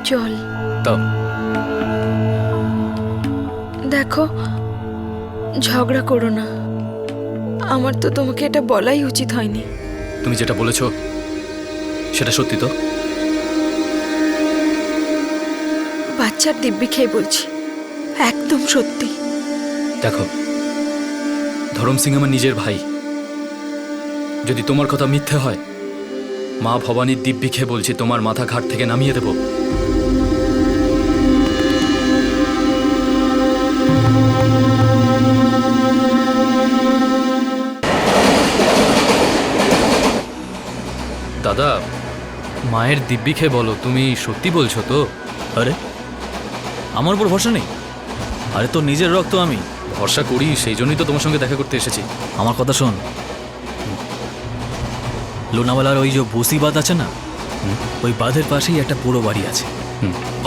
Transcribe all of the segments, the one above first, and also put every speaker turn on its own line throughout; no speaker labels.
জল
দাও।
দেখো, ঝগড়া করো না। আমার তো তোমাকে এটা বলাই উচিত হয়নি।
তুমি যেটা বলেছো সেটা সত্যি তো?
বাচ্চার দিব্যি খেয়ে বলছি, একদম সত্যি।
দেখো, ধরম সিং আমার নিজের ভাই। যদি তোমার কথা মিথ্যে হয়, মা ভবানীর দিব্যি খেয়ে বলছি তোমার মাথা ঘাট থেকে নামিয়ে দেব। দাদা, মায়ের দিব্যি খেয়ে বলো তুমি সত্যি বলছো তো?
আরে আমার উপর ভরসা নেই? আরে তোর নিজের রক্ত আমি।
ভরসা করি, সেই জন্যই তো তোমার সঙ্গে দেখা করতে এসেছি।
আমার কথা শোন, লোনাওয়ালার ওই যে বসি বাঁধ আছে না, ওই বাঁধের পাশেই একটা পোড়ো বাড়ি আছে।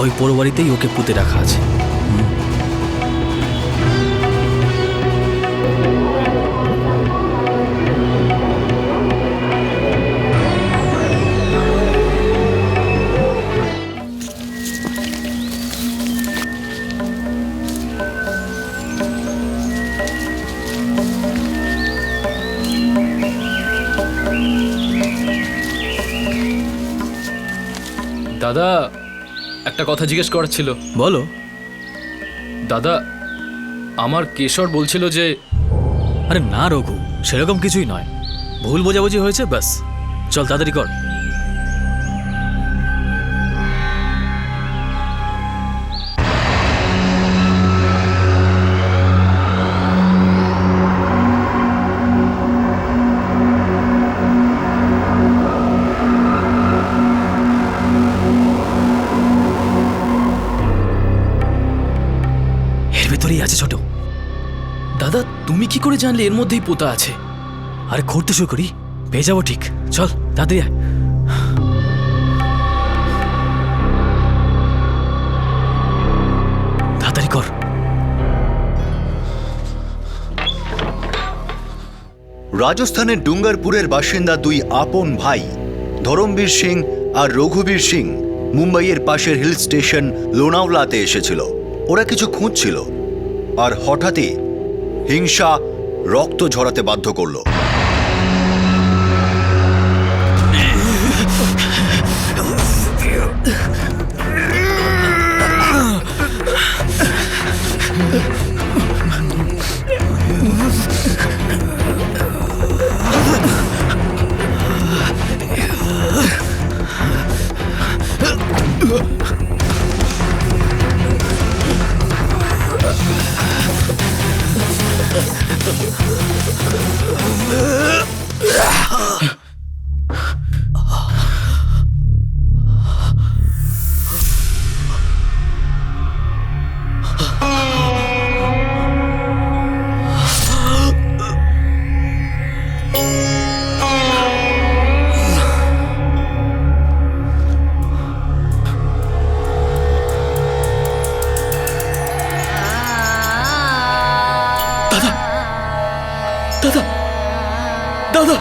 ওই পোড়ো বাড়িতেই ওকে পুঁতে রাখা আছে।
দাদা, একটা কথা জিজ্ঞেস করার ছিল।
বলো।
দাদা, আমার কেশর বলছিল যে...
আরে না রঘু, সেরকম কিছুই নয়, ভুল বোঝাবুঝি হয়েছে ব্যাস। চল তাড়াতাড়ি কর। এর ভেতরেই আছে ছোট।
দাদা, তুমি কি করে জানলে এর মধ্যেই পোতা আছে?
আরে ঘুরতে শুরু করি, পেয়ে যাবো ঠিক। চল তাড়াতাড়ি আয়। তাড়াতাড়ি কর।
রাজস্থানের ডুঙ্গারপুরের বাসিন্দা দুই আপন ভাই ধরমবীর সিং আর রঘুবীর সিং মুম্বাইয়ের পাশের হিল স্টেশন লোনাওলাতে এসেছিল। ওরা কিছু খুঁজছিল, আর হঠাৎই হিংসা রক্ত ঝরাতে বাধ্য করল।
দাদা, দাদা,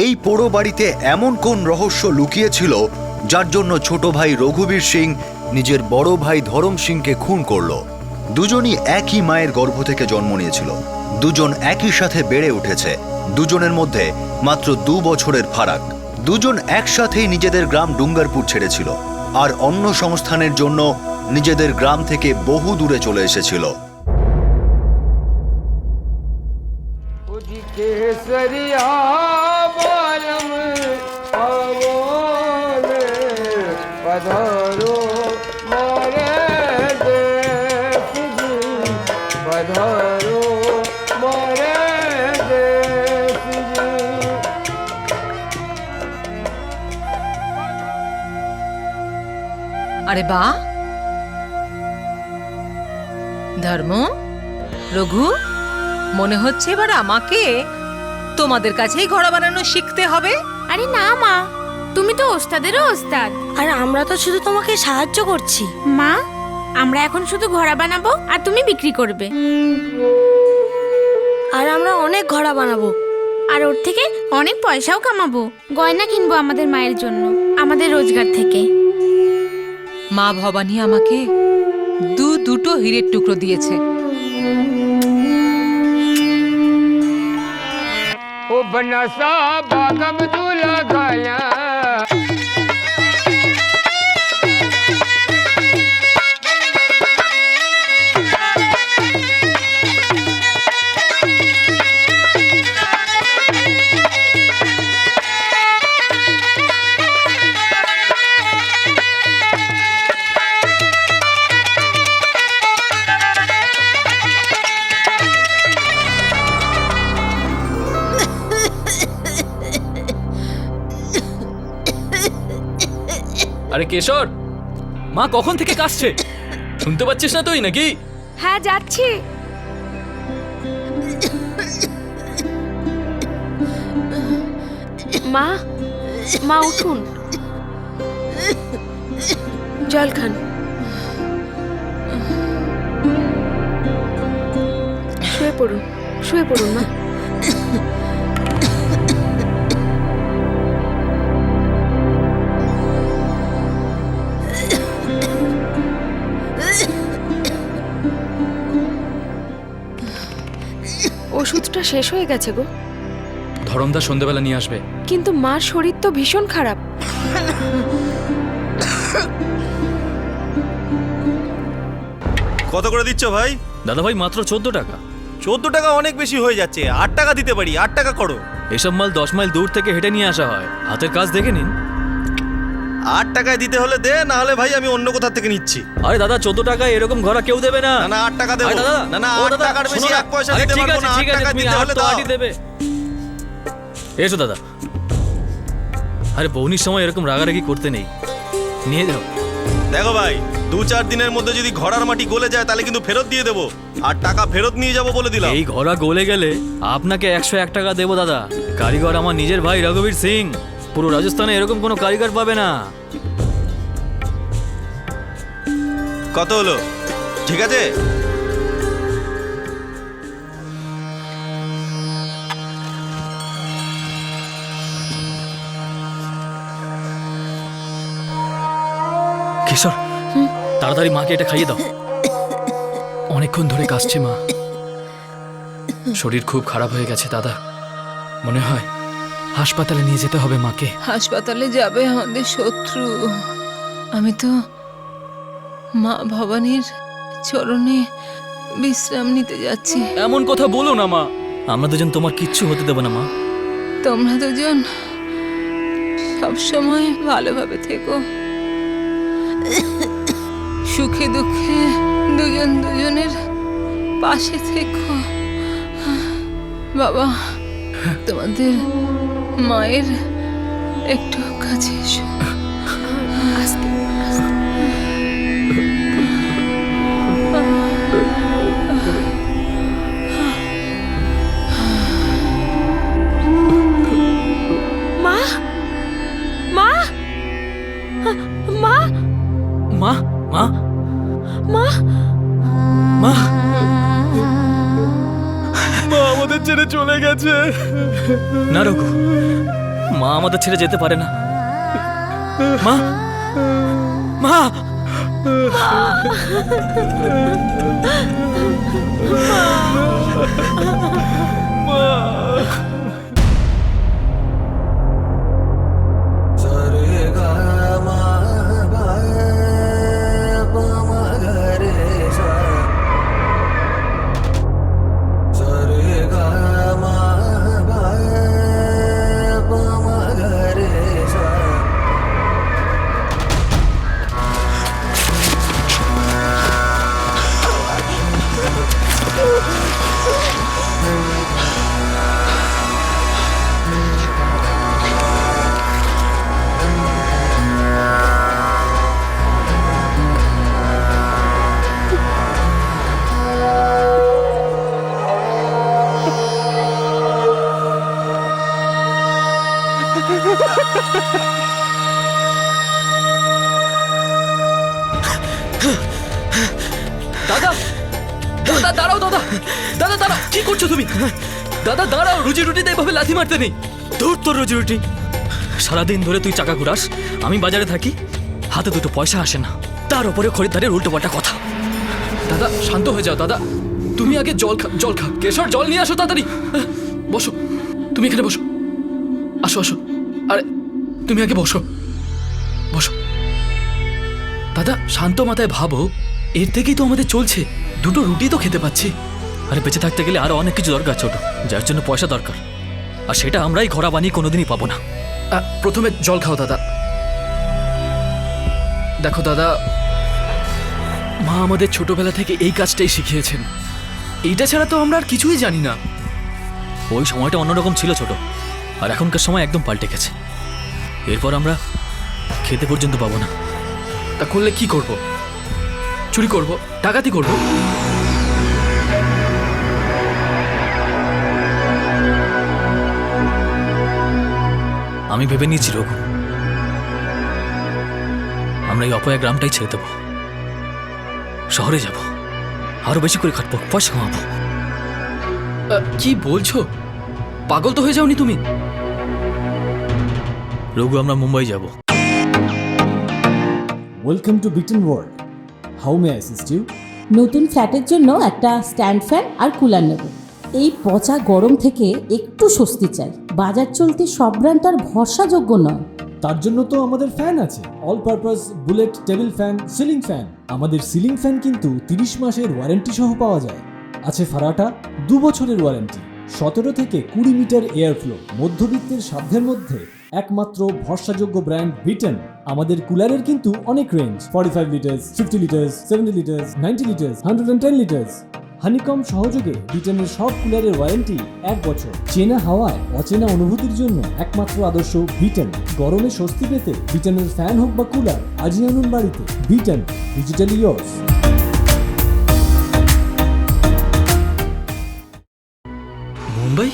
এই পোড়ো বাড়িতে এমন কোন রহস্য লুকিয়েছিল যার জন্য ছোট ভাই রঘুবীর সিং নিজের বড় ভাই ধরম সিংকে খুন করল। দুজনই একই মায়ের গর্ভ থেকে জন্ম নিয়েছিল, দুজন একই সাথে বেড়ে উঠেছে, দুজনের মধ্যে মাত্র 2 বছরের ফারাক। দুজন একসাথেই নিজেদের গ্রাম ডুঙ্গারপুর ছেড়েছিল, আর অন্য সংস্থানের জন্য নিজেদের গ্রাম থেকে বহু দূরে চলে এসেছিল।
আরে বাহ, ধর্ম, রঘু, মনে হচ্ছে এবার আমাকে তোমাদের কাছেই ঘোড়া বানানো শিখতে হবে।
আরে না মা, তুমি তো ওস্তাদেরও ওস্তাদ, আর আমরা তো শুধু তোমাকে সাহায্য করছি। মা, আমরা এখন শুধু ঘোড়া বানাবো আর তুমি বিক্রি করবে। আর আমরা অনেক ঘোড়া বানাবো আর ওর থেকে অনেক পয়সাও কামাবো। গয়না কিনবো আমাদের মায়ের জন্য, আমাদের রোজগার থেকে।
মা ভবানী আমাকে দুটো হীরের টুকরো দিয়েছে।
ओ बनसा बागम दूल्हा गाया
আরে কেশর, মা কখন থেকে কাশছে, শুনতে পাচ্ছিস না তুই নাকি?
হ্যাঁ, যাচ্ছি। মা, মা উঠুন, জল খান। শুয়ে পড়ুন, শুয়ে পড়ুন মা। ওষুধটা শেষ হয়ে গেছে গো।
ধরমদা সন্ধ্যেবেলা নিয়ে আসবে।
কিন্তু মার শরীর তো ভীষণ খারাপ।
কত করে দিচ্ছ ভাই?
দাদা ভাই মাত্র 14 টাকা।
14 টাকা অনেক বেশি হয়ে যাচ্ছে, 8 টাকা দিতে পারি, 8 টাকা করো।
এসব মাল 10 মাইল দূর থেকে হেঁটে নিয়ে আসা হয়, হাতের কাজ দেখে নিন।
8 টাকায় দিতে হলে দে, না হলে ভাই আমি অন্য কোথা থেকে নিচ্ছি।
আরে দাদা 14 টাকায় এরকম ঘোড়া কেউ দেবে না।
না না 8 টাকা দেবো।
আরে দাদা,
না না
ও
8
দাদা,
টাকার বেশি
শোনো না।
1 পয়সা
আরে
দিতে
ঠিক
পারবো
আছে,
না।
ঠিক
8
আছে,
টাকা
তুমি
দিতে হলে
আট তো
দাও।
আটই দেবে। এসো দাদা। আরে বৌনির সময় এরকম রাগারাগি করতে নেই, নিয়ে যাও।
দেখো ভাই, 2-4 দিনের মধ্যে যদি ঘোড়ার মাটি গলে যায় তাহলে কিন্তু ফেরত দিয়ে দেবো, আর টাকা ফেরত নিয়ে যাবো বলে দিলাম।
এই ঘোড়া গলে গেলে আপনাকে 101 টাকা দেবো দাদা। কারিগর আমার নিজের ভাই রঘুবীর সিং। পুরো রাজস্থানে এরকম কোনো কারিগর পাবে না।
কত হলো? ঠিক আছে।
কেশর,
তাড়াতাড়ি মাকে এটা খাইয়ে দাও।
অনেকক্ষণ ধরে কাশছে মা, শরীর খুব খারাপ হয়ে গেছে দাদা। মনে হয় হাসপাতালে নিয়ে যেতে হবে মাকে।
হাসপাতালে যাবে আমাদের শত্রু। আমি তো মা ভবানীর চরণে বিশ্রাম নিতে যাচ্ছি।
এমন কথা বলো না মা।
আমরা দুজন তোমার কিচ্ছু হতে দেবো না মা।
তোমরা দুজন সবসময় ভালোভাবে থেকো, সুখে দুঃখে দুজন দুজনের পাশে থেকো। বাবা, তোমাদের মায়ের একটু কাছে এসো।
আস্তে আস্তে। মা, মা, মা,
মা, মা,
মা,
মা।
মা আমাদের ছেড়ে চলে গেছে।
না রঘু, মা আমাদের ছেড়ে যেতে পারে না। মা, মা,
দাদা দাদা দাঁড়াও, দাদা দাদা দাঁড়াও, কি করছো তুমি? দাদা দাঁড়াও, রুজি রুটিতে এভাবে লাথি মারতে নেই।
দূর তোর রুজি রুটি। সারাদিন ধরে তুই চাকা ঘুরাস, আমি বাজারে থাকি, হাতে দুটো পয়সা আসে না, তার উপরে খরিদ্দারের উল্টোপাল্টা কথা।
দাদা শান্ত হয়ে যাও দাদা, তুমি আগে জল খা। কেশর, জল নিয়ে আসো তাড়াতাড়ি। বসো, তুমি এখানে বসো। আসো আসো, আরে তুমি আগে বসো বসো। দাদা শান্ত মাথায় ভাবো, এর থেকেই তো আমাদের চলছে, দুটো রুটি তো খেতে পাচ্ছি।
আরে বেঁচে থাকতে গেলে আরো অনেক কিছু দরকার ছোট, যার জন্য পয়সা দরকার, আর সেটা আমরাই ঘোড়া বানিয়ে কোনোদিনই পাবো না।
প্রথমে জল খাও দাদা। দেখো দাদা, মা আমাদের ছোটবেলা থেকে এই কাজটাই শিখিয়েছেন, এইটা ছাড়া তো আমরা আর কিছুই জানি না।
ওই সময়টা অন্যরকম ছিল ছোট, আর এখনকার সময় একদম পাল্টে গেছে। এরপর আমরা খেতে পর্যন্ত পাবো না।
তা করলে কি করব? চুরি করব, ডাকাতি করব?
আমি ভেবে নিয়েছি রঘু, আমরা এই অপয়া গ্রামটাই ছেড়ে দেবো, শহরে যাব, আরো বেশি করে খাটবো, পয়সা কামাবো।
কি বলছো? পাগল তো হয়ে যাওনি তুমি?
রঘু, আমরা মুম্বাই যাব।
Welcome to Beaton world. How may assist you?
নতুন ফ্ল্যাটের জন্য একটা স্ট্যান্ড ফ্যান আর কুলার নেব। এই পচা গরম থেকে একটু স্বস্তি চাই। বাজার চলতে সব ব্র্যান্ড আর ভরসাযোগ্য নয়।
তার জন্য তো আমাদের ফ্যান আছে, all purpose bullet table fan, ceiling fan. আমাদের সিলিং ফ্যান কিন্তু 30 মাসের ওয়ারেন্টি সহ পাওয়া যায়। আছে ফারাটা 2 বছরের ওয়ারেন্টি, 17 থেকে 20 মিটার এয়ার ফ্লো, মধ্যবিত্তের সাধ্যের মধ্যে একমাত্র ভরসাযোগ্য ব্র্যান্ড বিটন। আমাদের কুলারের কিন্তু অনেক range, 45 litres, 50 litres, 70 litres, 90 litres, 110 litres. Honeycomb সহযোগে বিটনের সব কুলারের ওয়ারেন্টি 1 বছর। চেনা হাওয়ায় অচেনা অনুভূতির জন্য একমাত্র আদর্শ বিটন। গরমে স্বস্তি পেতে বিটনের ফ্যান হোক বা কুলার, আজই আনুন বাড়িতে। বিটন, ডিজিটালি ইয়ার্স।
মুম্বাই?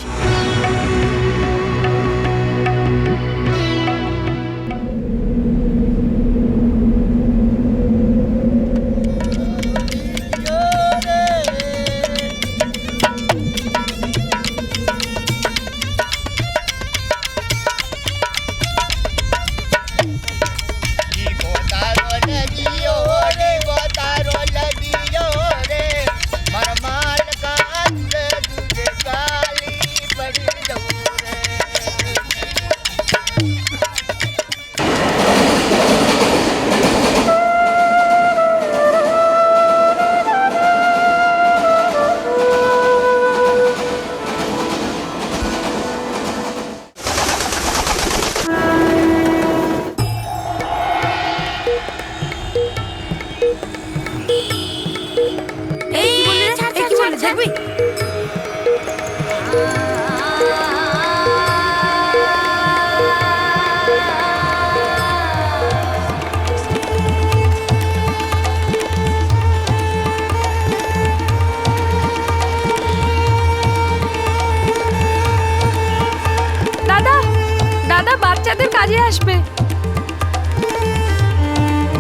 বাচ্চাদের কাজে আসবে।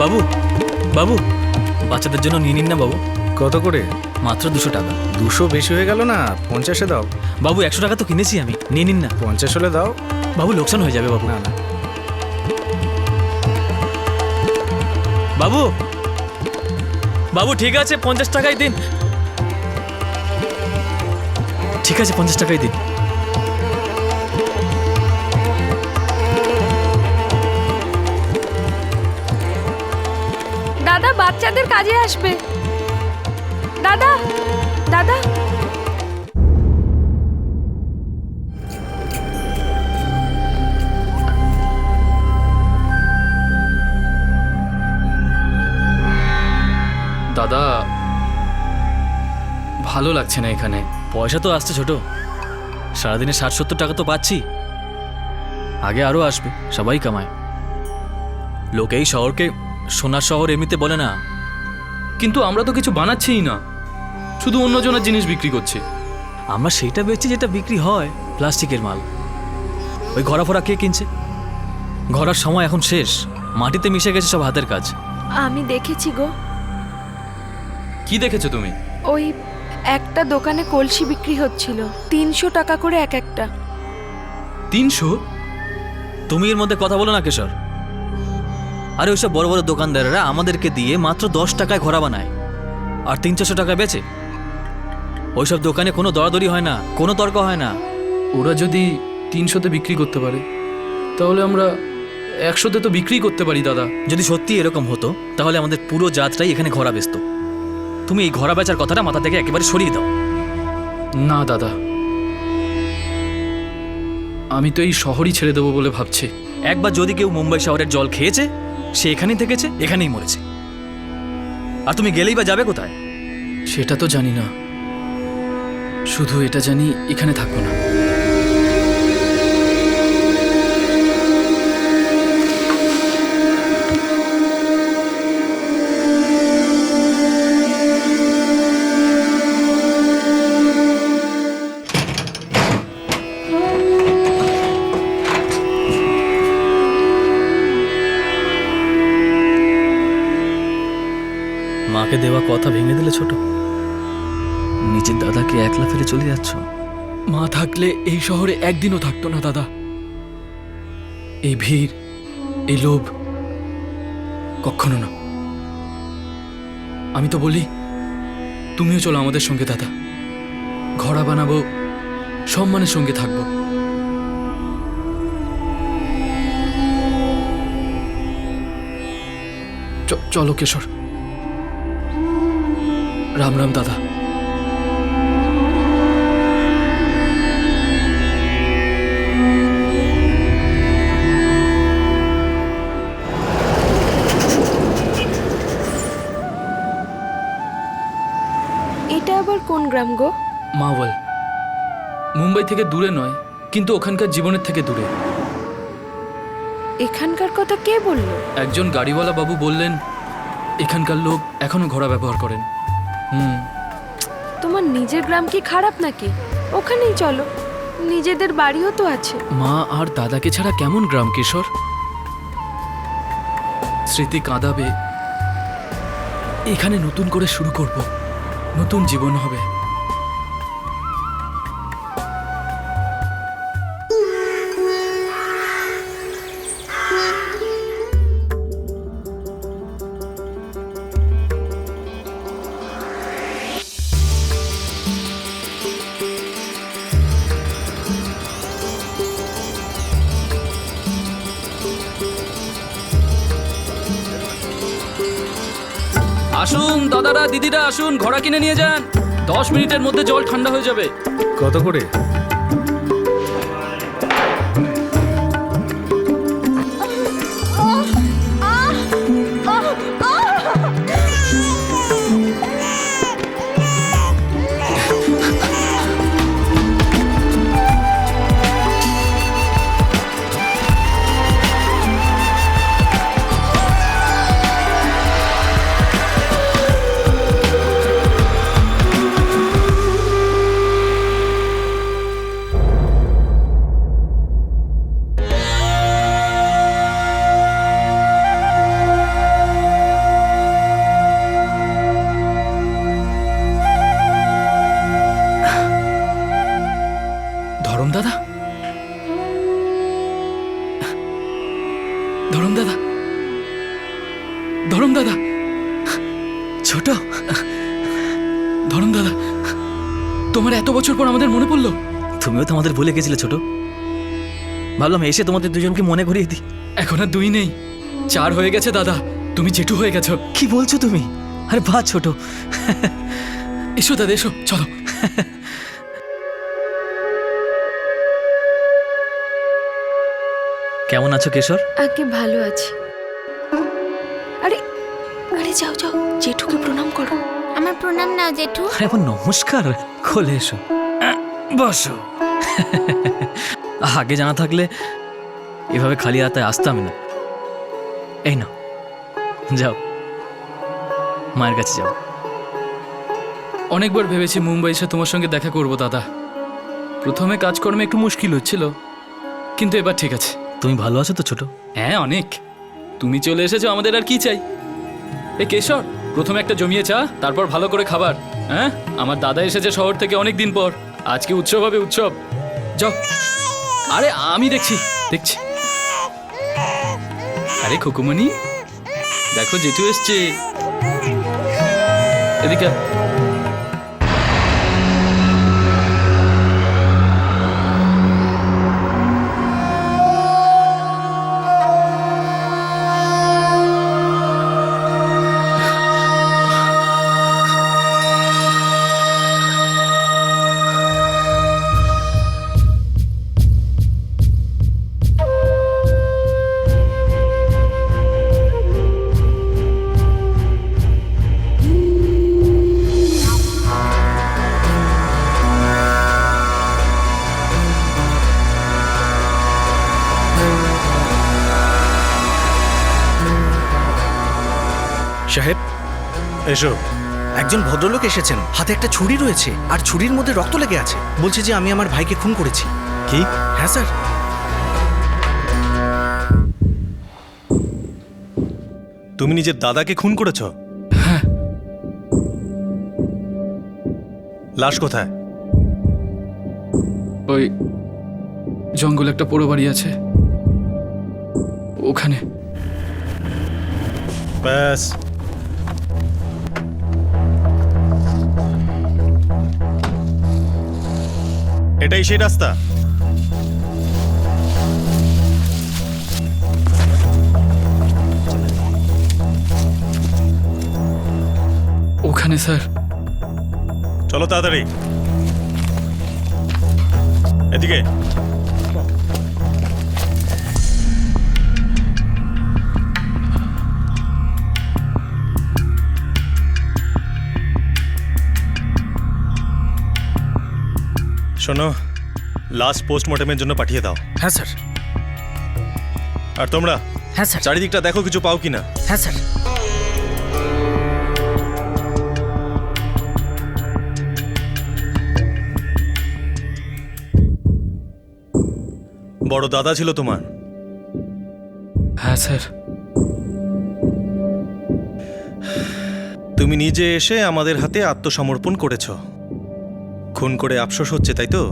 বাবু, বাবু, বাচ্চাদের জন্য নিয়ে নিন না বাবু।
কত করে?
মাত্র 200 টাকা।
200 বেশি হয়ে গেল না? 50-এ দাও।
বাবু 100 টাকা তো কিনেছি আমি, নিয়ে নিন না।
50 হলে দাও।
বাবু লোকসান হয়ে যাবে বাবু।
না না
বাবু, বাবু ঠিক আছে 50 টাকাই দিন। ঠিক আছে 50 টাকাই দিন।
দাদা বাচ্চাদের কাজে আসবে। দাদা, দাদা।
দাদা ভালো লাগছে না এখানে।
পয়সা তো আসছে ছোট, সারাদিনে 60-70 টাকা তো পাচ্ছি, আগে আরো আসবে, সবাই কামায়। লোক এই শহরকে সোনার শহর এমনিতে বলে না।
কিন্তু আমরা তো কিছু বানাচ্ছিই না, শুধু অন্যজনের জিনিস বিক্রি করছি।
আমরা সেইটা বেচছি যেটা বিক্রি হয়, প্লাস্টিকের মাল। ওই ঘোরা ফোরা কে কিনছে? ঘোরার সময় এখন শেষ, মাটিতে মিশে গেছে সব হাতের কাজ।
আমি দেখেছি গো,
কি দেখেছো তুমি?
ওই একটা দোকানে কলসি বিক্রি হচ্ছিল, 300 টাকা করে এক একটা।
300?
তুমি এর মধ্যে কথা বলো না কেশর। আরে ওইসব বড় বড় দোকানদারেরা আমাদেরকে দিয়ে মাত্র 10 টাকায় ঘোড়া বানায় আর 300 টাকা বেচে। ওইসব দোকানে কোনো দরাদরি হয় না, কোনো তর্ক হয় না।
ওরা যদি 300-তে বিক্রি করতে পারে তাহলে আমরা 100-তে তো বিক্রি করতে পারি দাদা।
যদি সত্যি এরকম হতো তাহলে আমাদের পুরো জাতটাই এখানে ঘোড়া বেচতো। তুমি এই ঘোড়া বেচার কথাটা মাথা থেকে একেবারে সরিয়ে দাও।
না দাদা, আমি তো এই শহরই ছেড়ে দেবো বলে ভাবছি।
একবার যদি কেউ মুম্বাই শহরের জল খেয়েছে, সে এখানেই থেকেছে, এখানেই মরেছে। আর তুমি গেলেই বা যাবে কোথায়?
সেটা তো জানি না, শুধু এটা জানি এখানে থাকবো না।
মাকে দেওয়া কথা ভেঙে দিলে ছোট। নিজের দাদাকে একলা ফেলে চলে যাচ্ছ।
মা থাকলে এই শহরে একদিনও থাকতো না দাদা। এই ভিড়, এই লোভ, কখনো না। আমি তো বলি তুমিও চলো আমাদের সঙ্গে দাদা, ঘোড়া বানাবো, সম্মানের সঙ্গে থাকবো। চলো কেশর। রাম রাম দাদা।
এটা আবার কোন গ্রাম গো?
মাওয়াল। মুম্বাই থেকে দূরে নয়, কিন্তু ওখানকার জীবনের থেকে দূরে।
এখানকার কথা কে বললো?
একজন গাড়িওয়ালা বাবু বললেন এখানকার লোক এখনো ঘোড়া ব্যবহার করেন।
তোমার নিজের গ্রাম কি খারাপ নাকি? ওখানেই চলো, নিজেদের বাড়িও তো আছে।
মা আর দাদাকে ছাড়া কেমন গ্রাম কিশোর? স্মৃতি কাঁদাবে। এখানে নতুন করে শুরু করব, নতুন জীবন হবে। আসুন দাদারা, দিদিরা আসুন, ঘোড়া কিনে নিয়ে যান। 10 মিনিটের মধ্যে জল ঠান্ডা হয়ে যাবে।
কত করে?
ধরম দাদা, ধরম দাদা, ধরম দাদা, ছোট ধরম দাদা, তোমার এত বছর পর আমাদের মনে পড়লো।
তুমিও তো আমাদের ভুলে গেছিলে ছোট। ভাবলাম এসে তোমাদের দুজনকে মনে করিয়ে দিই।
এখন আর 2 নেই, 4 হয়ে গেছে দাদা। তুমি জেঠু হয়ে গেছো।
কি বলছো তুমি? আরে বাহ ছোট।
এসো দাদা, এসো, চলো।
কেমন আছো কেশর?
আগে ভালো আছি। আরে আরে যাও যাও, জেঠুকে প্রণাম করো।
আমার প্রণাম নাও জেঠু।
আরে আমার নমস্কার। খোলে এসো, বসো। আগে জানা থাকলে এভাবে খালি হাতে আসতাম না। এই না, যাও মায়ের কাছে যাও।
অনেকবার ভেবেছি মুম্বাই এসে তোমার সঙ্গে দেখা করব দাদা। প্রথমে কাজকর্মে একটু মুশকিল হচ্ছিল, কিন্তু এবার ঠিক আছে।
তুমি ভালো আছো তো ছোট?
হ্যাঁ, অনেক। তুমি চলে এসেছো, আমাদের আর কি চাই। এ কেশর, প্রথমে একটা জমিয়ে চা, তারপর ভালো করে খাবার। হ্যাঁ, আমার দাদা এসেছে শহর থেকে অনেক দিন পর, আজকে উৎসব হবে, উৎসব। যাও। আরে আমি দেখছি দেখছি। আরে খুকুমণি, দেখো জেঠু এসছে, এদিকে।
সাহেব এসো। একজন ভদ্রলোক এসেছেন, হাতে একটা ছুরি রয়েছে আর ছুরির মধ্যে রক্ত লেগে আছে। বলছে যে আমি আমার ভাইকে খুন করেছি। কি? হ্যাঁ স্যার।
তুমি নিজের দাদাকে খুন করেছ?
হ্যাঁ।
লাশ কোথায়?
ওই জঙ্গলে একটা পোড়ো বাড়ি আছে, ওখানে।
ব্যাস। এটাই সেই রাস্তা?
ওখানে স্যার।
চলো তাড়াতাড়ি এদিকে। শোনো, লাস্ট পোস্টমর্টমের জন্য পাঠিয়ে দাও।
হ্যাঁ স্যার।
আর তোমরা
হ্যাঁ স্যার।
চারিদিকটা দেখো কিছু পাও কিনা।
হ্যাঁ স্যার।
বড় দাদা ছিল তোমার?
হ্যাঁ স্যার।
তুমি নিজে এসে আমাদের হাতে আত্মসমর্পণ করেছ। খুন করে আফসোস হচ্ছে, তাই তো?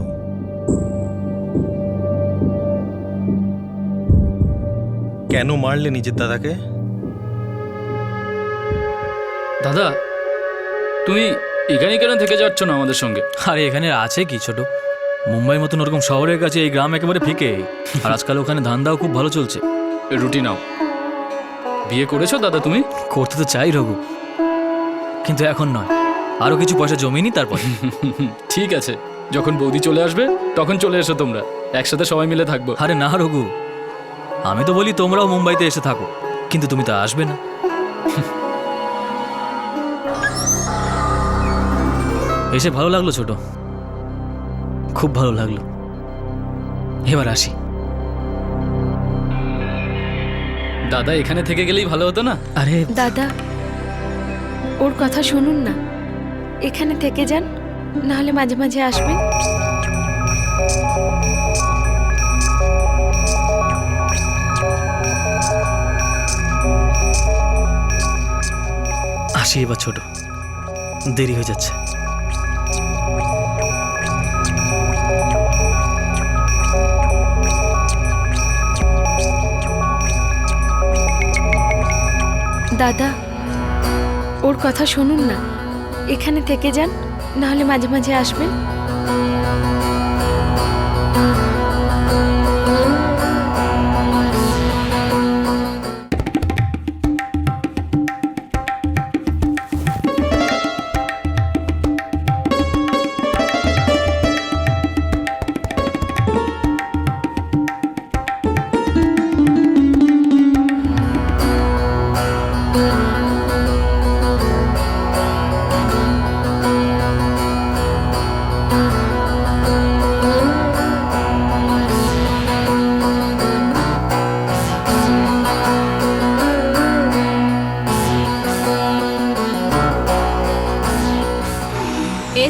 কেন মারলে নিজের দাদাকে?
দাদা, তুমি এখানে কেন থেকে যাচ্ছ না আমাদের সঙ্গে?
আরে এখানে আছে কি ছোট, মুম্বাইয়ের মতন ওরকম শহরের কাছে এই গ্রাম একেবারে ফিকে। আর আজকাল ওখানে ধান্দাও খুব ভালো চলছে।
রুটি নাও। বিয়ে করেছো দাদা তুমি?
করতে তো চাই রঘু, কিন্তু এখন নয়, আরো কিছু পয়সা জমিনি তারপর।
ঠিক আছে, যখন বৌদি চলে আসবে তখন চলে এসো তোমরা, একসাথে সবাই মিলে থাকবো।
আরে না রঘু, আমি তো বলি তোমরাও মুম্বাইতে এসে থাকো, কিন্তু তুমি তো আসবে না। এসে ভালো লাগলো ছোট, খুব ভালো লাগলো। এবার আসি।
দাদা এখানে থেকে গেলেই ভালো হতো না?
আরে
দাদা, ওর কথা শুনুন না, এখানে থেকে যান, নাহলে মাঝে মাঝে আসবেন।
আসি এবার ছোট, দেরি হয়ে যাচ্ছে।
দাদা, ওর কথা শুনুন না, এখানে থেকে যান, নাহলে মাঝে মাঝে আসবেন।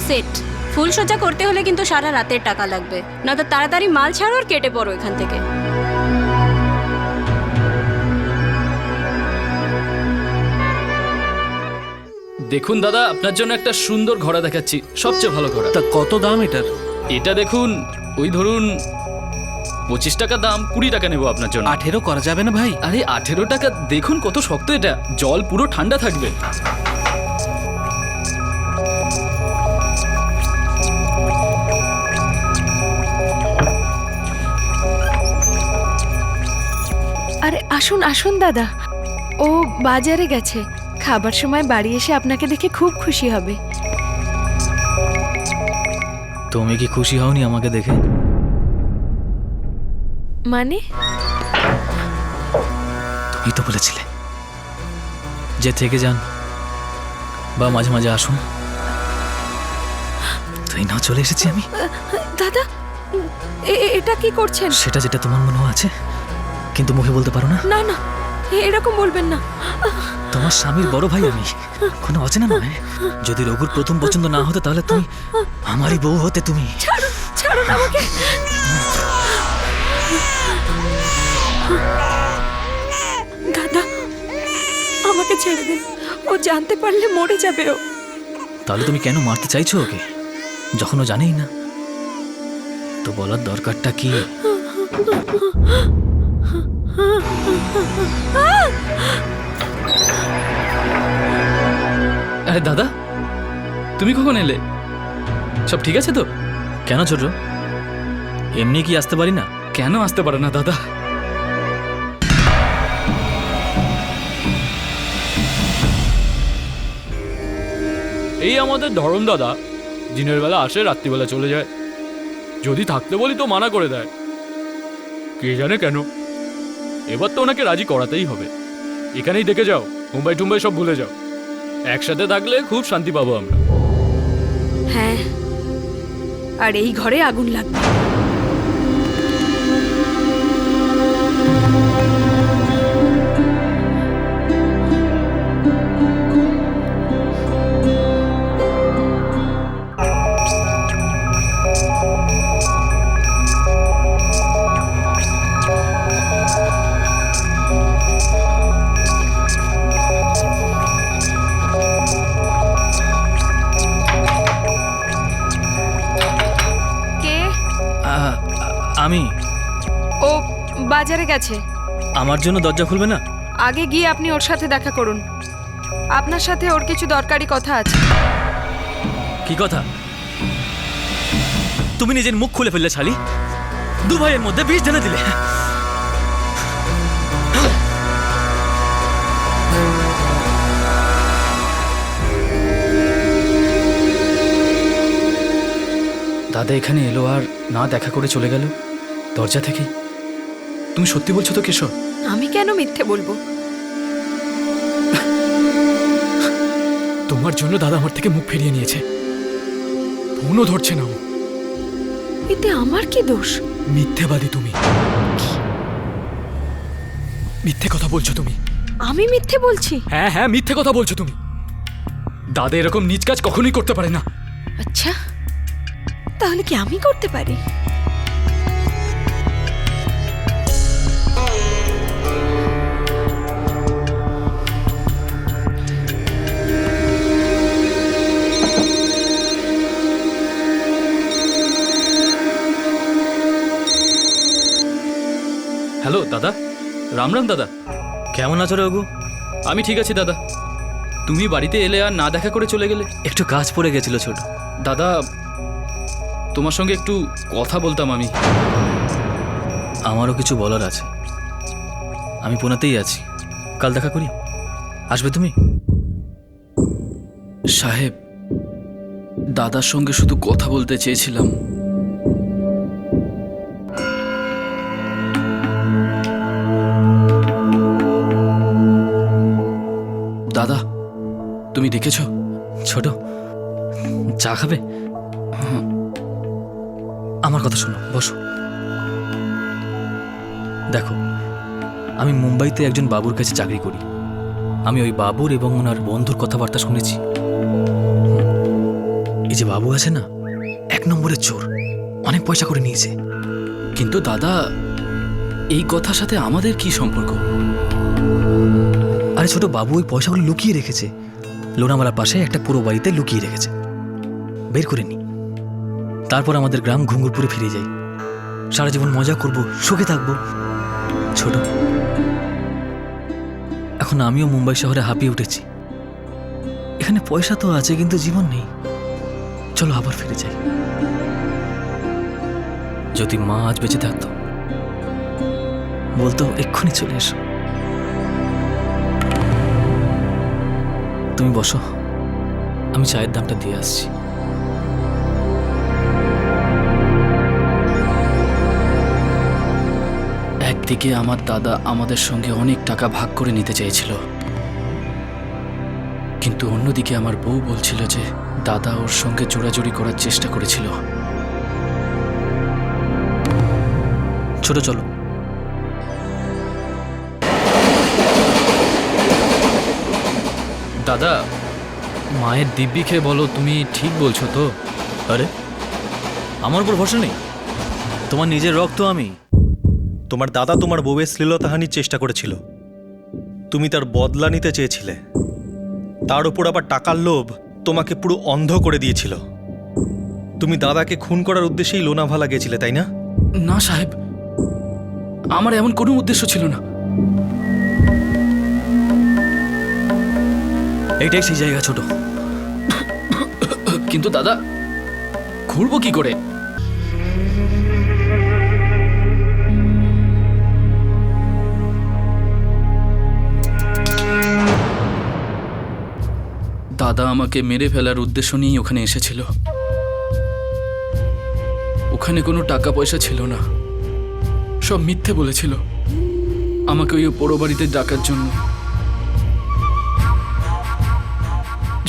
সেট ফুল সজ্জা করতে হলে কিন্তু সারা রাতের টাকা লাগবে, নয়তো তাড়াতাড়ি মাল ছাড়ো আর কেটে পড়ো এখান থেকে।
দেখুন দাদা, আপনার জন্য একটা সুন্দর ঘোড়া দেখাচ্ছি, সবচেয়ে ভালো ঘোড়া।
তা কত দাম এটার?
এটা দেখুন, ওই ধরুন 25 টাকা দাম, 20 টাকা নেবো আপনার জন্য।
18 করা যাবে না ভাই?
আরে 18 টাকা, দেখুন কত শক্ত এটা, জল পুরো ঠান্ডা থাকবে।
আরে আসুন আসুন দাদা, ও বাজারে গেছে, খাবার সময় বাড়ি এসে আপনাকে দেখে খুব খুশি হবে।
তুমি কি খুশি হওনি আমাকে দেখে?
মানে?
তুমি তো বলেছিলে যে থেকে যান বা মাঝে মাঝে আসুন, তাই না চলে এসেছি আমি।
দাদা, এটা কি করছেন?
সেটা যেটা তোমার মনে আছে, কিন্তু মুখে বলতে পারো না।
না না, এরকম বলবেন না।
তোমার স্বামীর বড় ভাই আমি, কোনো অচেনা নয়। যদি রঘুর প্রথম পছন্দ না হতো তাহলে তুমি আমারই বউ হতে। তুমি
ছাড়ুন, ছাড়ুন আমাকে। দাদা, আমাকে ছেড়ে দিন, ও জানতে পারলে মরে যাবে। ও
তাহলে তুমি কেন মারতে চাইছো ওকে, যখন ও জানেই না? তো বলার দরকারটা কি?
আরে দাদা, তুমি কখন এলে? সব ঠিক আছে তো?
কেন ছোট, এমনি কি আসতে পারি না?
কেন আসতে পারে না দাদা?
এই আমাদের ধরম দাদা, দিনের বেলা আসে, রাত্রিবেলা চলে যায়। যদি থাকতে বলি তো মানা করে দেয়, কে জানে কেন। এবার তো ওনাকে রাজি করাতেই হবে। এখানেই দেখে যাও, মুম্বাই টুম্বাই সব ভুলে যাও। একসাথে থাকলে খুব শান্তি পাবো আমরা।
হ্যাঁ, আর এই ঘরে আগুন লাগবে।
আমি।
ও বাজারে গেছে।
আমার জন্য দরজা খুলবে না?
আগে গিয়ে আপনি ওর সাথে দেখা করুন, আপনার সাথে ওর কিছু দরকারি কথা আছে।
কি কথা? তুমি নিজের মুখ খুলে ফেললে শালি, দু ভাইয়ের মধ্যে বিষ ঢেলে দিলে।
দাদা এখানে এলো আর না দেখা করে চলে গেল দরজা থেকে। তুমি সত্যি বলছো তো কেশব?
আমি কেন মিথ্যে বলবো?
তোমার জন্য দাদা আমার থেকে মুখ ফিরিয়ে নিয়েছে, ফোনও ধরছে না ও।
এতে আমার কি দোষ?
মিথ্যেবাদী তুমি, মিথ্যে কথা বলছো তুমি।
আমি মিথ্যে বলছি?
হ্যাঁ হ্যাঁ, মিথ্যে কথা বলছো তুমি। দাদা এরকম নিজ কাজ কখনোই করতে পারে না।
আচ্ছা, তাহলে কি আমি করতে পারি?
হ্যালো দাদা, রাম রাম দাদা।
কেমন আছো রঘু?
আমি ঠিক আছি দাদা। তুমি বাড়িতে এলে আর না দেখা করে চলে গেলে।
একটু কাজ পড়ে গেছিল ছোট।
দাদা, তোমার সঙ্গে একটু কথা বলতাম আমি।
আমারও কিছু বলার আছে। আমি পুনেতেই আছি, কাল দেখা করি। আসবে তুমি?
সাহেব, দাদার সঙ্গে শুধু কথা বলতে চেয়েছিলাম। দাদা, তুমি দেখেছো?
ছোট, চা খাবে? আমার কথা শোনো, বসো। দেখো, আমি মুম্বাইতে একজন বাবুর কাছে চাকরি করি। আমি ওই বাবুর এবং ওনার বন্ধুর কথাবার্তা শুনেছি। এই যে বাবু আছে না, 1 নম্বরের চোর, অনেক পয়সা করে নিয়েছে।
কিন্তু দাদা, এই কথার সাথে আমাদের কি সম্পর্ক?
আরে ছোট, বাবু ওই পয়সাগুলো লুকিয়ে রেখেছে। লোনামালার পাশে একটা পুরো বাড়িতে লুকিয়ে রেখেছে, বের করে নি। তারপর আমাদের গ্রাম ঘুঙ্গুরপুরে ফিরে যাই, সারা জীবন মজা করব, সুখে থাকবো। ছোট, এখন আমিও মুম্বাই শহরে হাঁপিয়ে উঠেছি। এখানে পয়সা তো আছে কিন্তু জীবন নেই। চলো আবার ফিরে যাই। যদি মা আজ বেঁচে থাকতো বলতো এক্ষুনি চলে এসো। তুমি বসো, আমি চায়ের দামটা দিয়ে আসছি।
একদিকে আমার দাদা আমাদের সঙ্গে অনেক টাকা ভাগ করে নিতে চেয়েছিল, কিন্তু অন্যদিকে আমার বউ বলছিল যে দাদা ওর সঙ্গে জোড়াজুড়ি করার চেষ্টা করেছিল।
ছোট চলো।
দাদা, মায়ের দিব্যি খেয়ে বলো তুমি ঠিক বলছো তো?
আরে আমার উপর ভরসা নেই? তোমার নিজের রক্ত আমি।
তোমার দাদা তোমার বউয়ের শ্লীলতাহানির চেষ্টা করেছিল, তুমি তার বদলা নিতে চেয়েছিলে। তার উপর আবার টাকার লোভ তোমাকে পুরো অন্ধ করে দিয়েছিল। তুমি দাদাকে খুন করার উদ্দেশ্যেই লোনাভালা গেছিলে, তাই না?
না সাহেব, আমার এমন কোনো উদ্দেশ্য ছিল না।
এইটাই সেই জায়গা ছোট।
কিন্তু দাদা, ঘুরবো কি করে? দাদা আমাকে মেরে ফেলার উদ্দেশ্য নিয়েই ওখানে এসেছিল। ওখানে কোনো টাকা পয়সা ছিল না, সব মিথ্যে বলেছিল আমাকে ওই পোড়ো বাড়িতে ডাকার জন্য,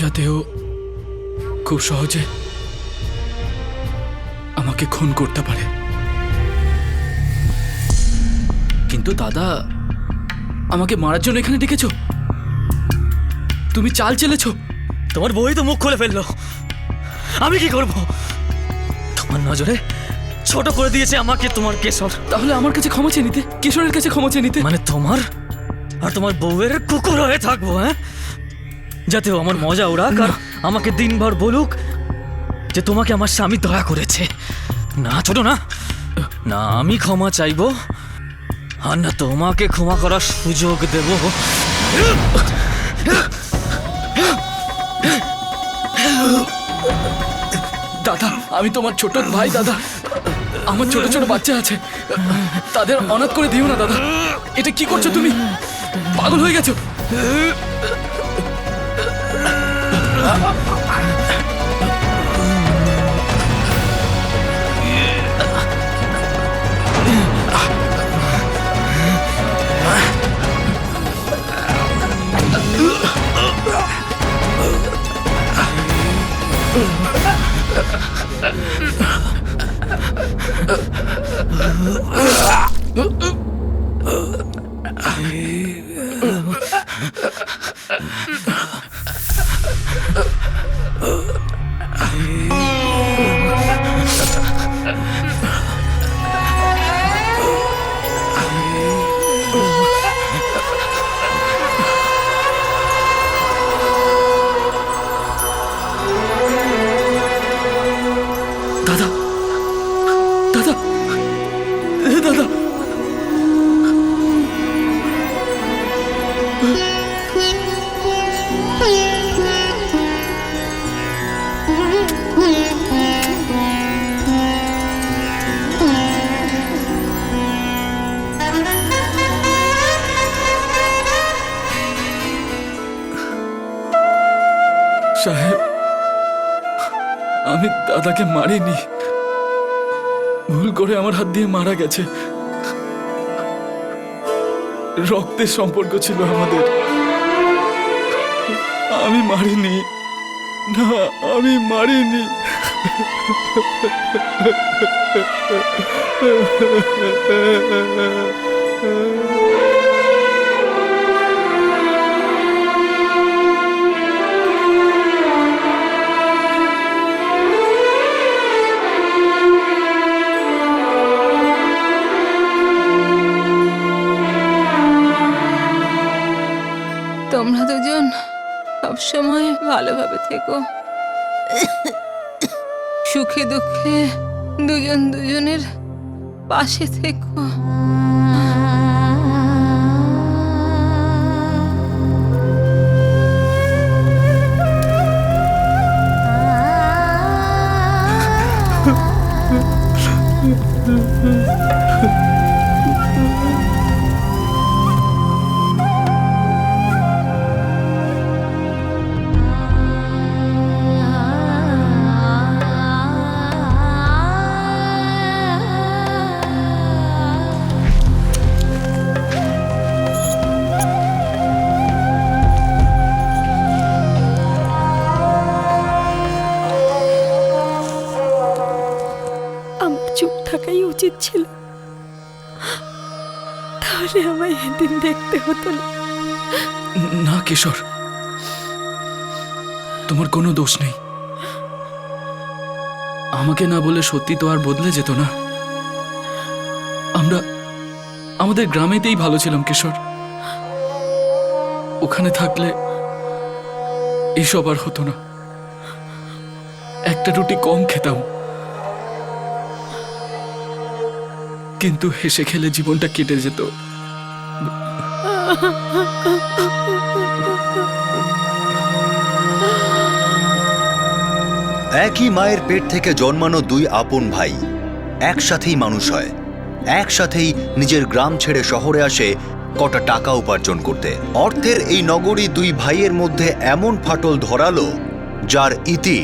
যাতে ও খুব সহজে আমাকে খুন করতে পারে। কিন্তু দাদা, আমাকে মারার জন্য এখানে ডেকেছো? তুমি চাল চেলেছো?
তোমার বই তো মুখ খুলে ফেললো, আমি কি করব? তোমার নজরে ছোট করে দিয়েছে আমাকে তোমার কেশর।
তাহলে আমার কাছে ক্ষমা চেয়ে নিতে, কিশোরের কাছে ক্ষমা চেয়ে নিতে।
মানে তোমার আর তোমার বউয়ের কুকুর হয়ে থাকবো, হ্যাঁ? যাতে ও আমার মজা ওড়াক আর আমাকে দিনভর বলুক যে তোমাকে আমার স্বামী দয়া করেছে। না ছোট, না না, আমি ক্ষমা চাইবো আর না তোমাকে ক্ষমা করার সুযোগ দেব।
দাদা, আমি তোমার ছোট ভাই। দাদা, আমার ছোট ছোট বাচ্চা আছে, তাদের অনাথ করে দিও না দাদা। এটা কি করছো তুমি? পাগল হয়ে গেছো? দাদা, দাদা, দাদা, সাহেব, আমি দাদাকে মারিনি, ভুল করে আমার হাত দিয়ে মারা গেছে। রক্তের সম্পর্ক ছিল আমাদের, আমি মারিনি। না, আমি মারিনি।
তোমরা দুজন
সবসময় ভালোভাবে থেকো। সুখে দুঃখে দুজন দুজনের পাশে থেকো।
আমার চুপ থাকাই উচিত ছিল, তাহলে আমায় এদিন দেখতে হতো না।
না কিশোর, তোমার কোনো দোষ নেই। আমাকে না বলে সত্যি তো আর বদলে যেত না। আমরা আমাদের গ্রামেতেই ভালো ছিলাম কিশোর। ওখানে থাকলে এসব আর হতো না। একটা রুটি কম খেতাম, কিন্তু হেসে খেলে জীবনটা কেটে যেত।
একই মায়ের পেট থেকে জন্মানো দুই আপন ভাই একসাথেই মানুষ হয়, একসাথেই নিজের গ্রাম ছেড়ে শহরে আসে কটা টাকা উপার্জন করতে। অর্থের এই নগরী দুই ভাইয়ের মধ্যে এমন ফাটল ধরালো যার ইতি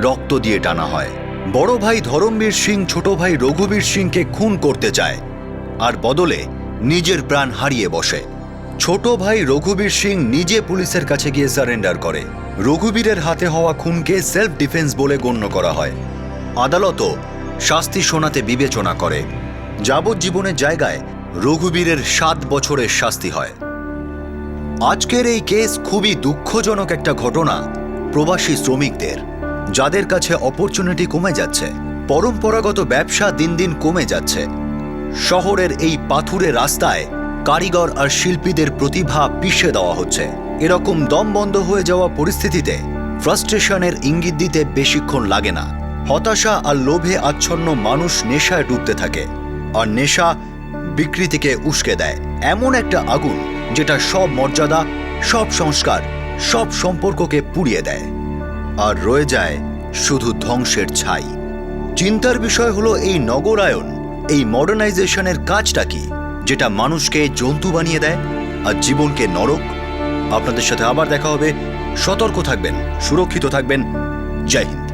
রক্ত দিয়ে টানা হয়। বড় ভাই ধরমবীর সিং ছোট ভাই রঘুবীর সিংকে খুন করতে চায়, আর বদলে নিজের প্রাণ হারিয়ে বসে। ছোট ভাই রঘুবীর সিং নিজে পুলিশের কাছে গিয়ে সারেন্ডার করে। রঘুবীরের হাতে হওয়া খুনকে সেলফ ডিফেন্স বলে গণ্য করা হয়। আদালতও শাস্তি শোনাতে বিবেচনা করে। যাবজ্জীবনের জায়গায় রঘুবীরের 7 বছরের শাস্তি হয়। আজকের এই কেস খুবই দুঃখজনক একটা ঘটনা প্রবাসী শ্রমিকদের, যাদের কাছে অপরচুনিটি কমে যাচ্ছে, পরম্পরাগত ব্যবসা দিন দিন কমে যাচ্ছে। শহরের এই পাথুরে রাস্তায় কারিগর আর শিল্পীদের প্রতিভা পিষে দেওয়া হচ্ছে। এরকম দম বন্ধ হয়ে যাওয়া পরিস্থিতিতে ফ্রাস্ট্রেশনের ইঙ্গিত দিতে বেশিক্ষণ লাগে না। হতাশা আর লোভে আচ্ছন্ন মানুষ নেশায় ডুবতে থাকে, আর নেশা বিকৃতিকে উস্কে দেয়। এমন একটা আগুন যেটা সব মর্যাদা, সব সংস্কার, সব সম্পর্ককে পুড়িয়ে দেয়, আর রয়ে যায় শুধু ধ্বংসের ছাই। চিন্তার বিষয় হলো এই নগরায়ন, এই মডার্নাইজেশনের কাজটা কি, যেটা মানুষকে জন্তু বানিয়ে দেয় আর জীবনকে নরক। আপনাদের সাথে আবার দেখা হবে। সতর্ক থাকবেন, সুরক্ষিত থাকবেন। জয় হিন্দ।